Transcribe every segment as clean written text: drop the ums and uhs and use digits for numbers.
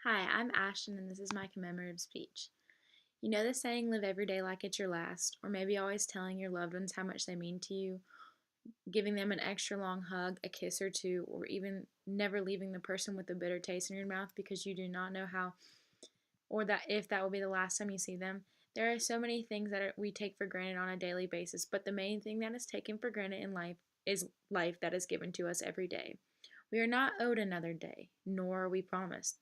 Hi, I'm Ashton, and this is my commemorative speech. You know the saying, live every day like it's your last, or maybe always telling your loved ones how much they mean to you, giving them an extra long hug, a kiss or two, or even never leaving the person with a bitter taste in your mouth because you do not know how or that if that will be the last time you see them. There are so many things that we take for granted on a daily basis, but the main thing that is taken for granted in life is life that is given to us every day. We are not owed another day, nor are we promised.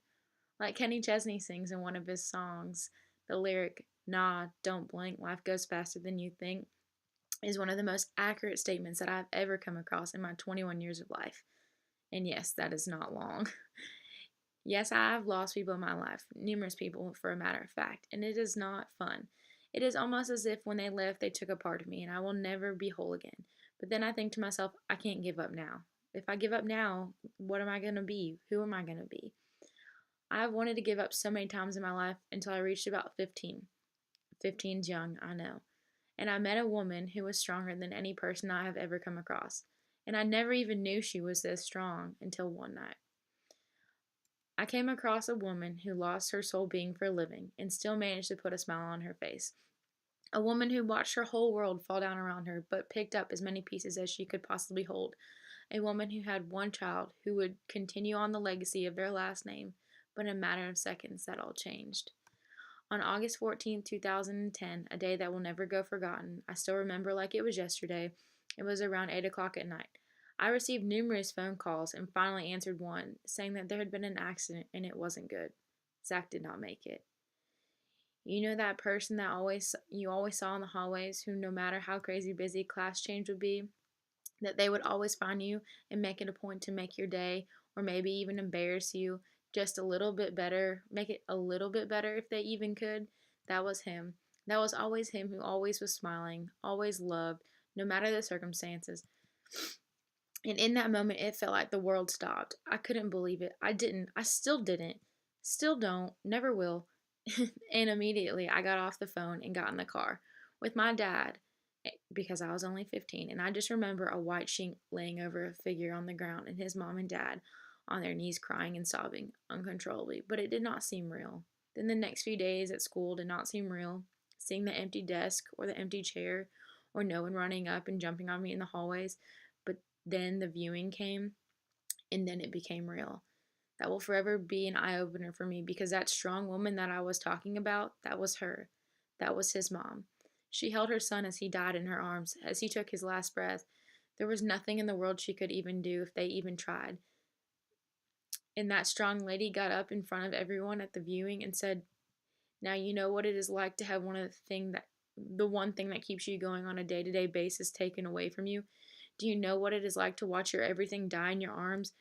Like Kenny Chesney sings in one of his songs, the lyric, "Nah, don't blink, life goes faster than you think," is one of the most accurate statements that I've ever come across in my 21 years of life. And yes, that is not long. Yes, I have lost people in my life, numerous people for a matter of fact, and it is not fun. It is almost as if when they left, they took a part of me and I will never be whole again. But then I think to myself, I can't give up now. If I give up now, what am I going to be? Who am I going to be? I've wanted to give up so many times in my life until I reached about 15. 15's young, I know. And I met a woman who was stronger than any person I have ever come across. And I never even knew she was this strong until one night. I came across a woman who lost her soul being for a living and still managed to put a smile on her face. A woman who watched her whole world fall down around her but picked up as many pieces as she could possibly hold. A woman who had one child who would continue on the legacy of their last name, but in a matter of seconds that all changed. On August 14, 2010, a day that will never go forgotten, I still remember like it was yesterday. It was around 8 o'clock at night. I received numerous phone calls and finally answered one saying that there had been an accident and it wasn't good. Zach did not make it. You know that person that you always saw in the hallways who no matter how crazy busy class change would be, that they would always find you and make it a point to make your day or maybe even embarrass you just a little bit better, make it a little bit better if they even could. That was him. That was always him who always was smiling, always loved, no matter the circumstances. And in that moment, it felt like the world stopped. I couldn't believe it. I didn't. I still didn't. Still don't. Never will. And immediately I got off the phone and got in the car with my dad because I was only 15. And I just remember a white sheet laying over a figure on the ground and his mom and dad on their knees crying and sobbing uncontrollably. But it did not seem real. Then the next few days at school did not seem real. Seeing the empty desk or the empty chair or no one running up and jumping on me in the hallways. But then the viewing came and then it became real. That will forever be an eye opener for me because that strong woman that I was talking about, that was her. That was his mom. She held her son as he died in her arms, as he took his last breath. There was nothing in the world she could even do if they even tried. And that strong lady got up in front of everyone at the viewing and said, "Now you know what it is like to have the one thing that keeps you going on a day-to-day basis taken away from you. Do you know what it is like to watch your everything die in your arms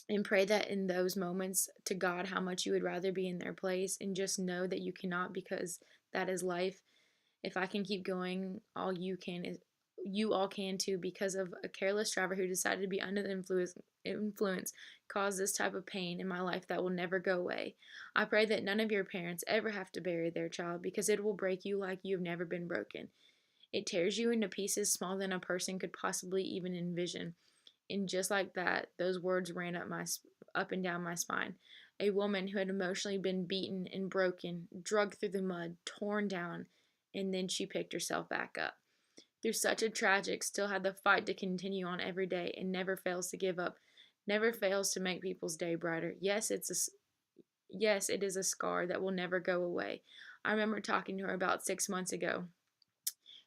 and pray that in those moments to God how much you would rather be in their place and just know that you cannot because that is life. If I can keep going, all you can is you all can too because of a careless driver who decided to be under the influence caused this type of pain in my life that will never go away. I pray that none of your parents ever have to bury their child because it will break you like you have never been broken. It tears you into pieces smaller than a person could possibly even envision. And just like that, those words ran up and down my spine. A woman who had emotionally been beaten and broken, dragged through the mud, torn down, and then she picked herself back up. Through such a tragic, still had the fight to continue on every day and never fails to give up, never fails to make people's day brighter. Yes, it is a scar that will never go away. I remember talking to her about 6 months ago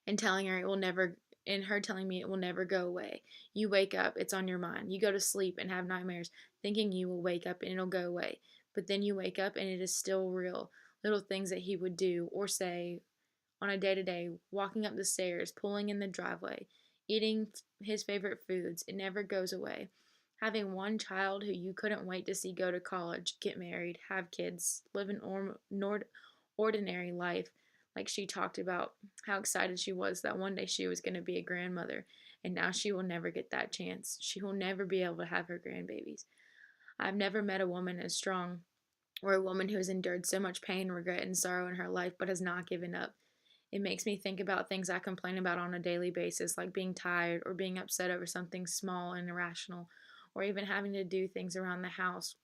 and telling her it will never and her telling me it will never go away. You wake up, it's on your mind. You go to sleep and have nightmares, thinking you will wake up and it'll go away. But then you wake up and it is still real. Little things that he would do or say on a day to day, walking up the stairs, pulling in the driveway, eating his favorite foods, it never goes away. Having one child who you couldn't wait to see go to college, get married, have kids, live an ordinary life, like she talked about how excited she was that one day she was going to be a grandmother, and now she will never get that chance. She will never be able to have her grandbabies. I've never met a woman as strong or a woman who has endured so much pain, regret, and sorrow in her life but has not given up. It makes me think about things I complain about on a daily basis, like being tired or being upset over something small and irrational, or even having to do things around the house.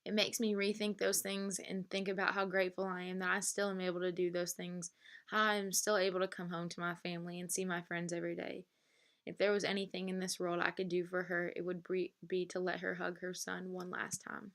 It makes me rethink those things and think about how grateful I am that I still am able to do those things, how I'm still able to come home to my family and see my friends every day. If there was anything in this world I could do for her, it would be to let her hug her son one last time.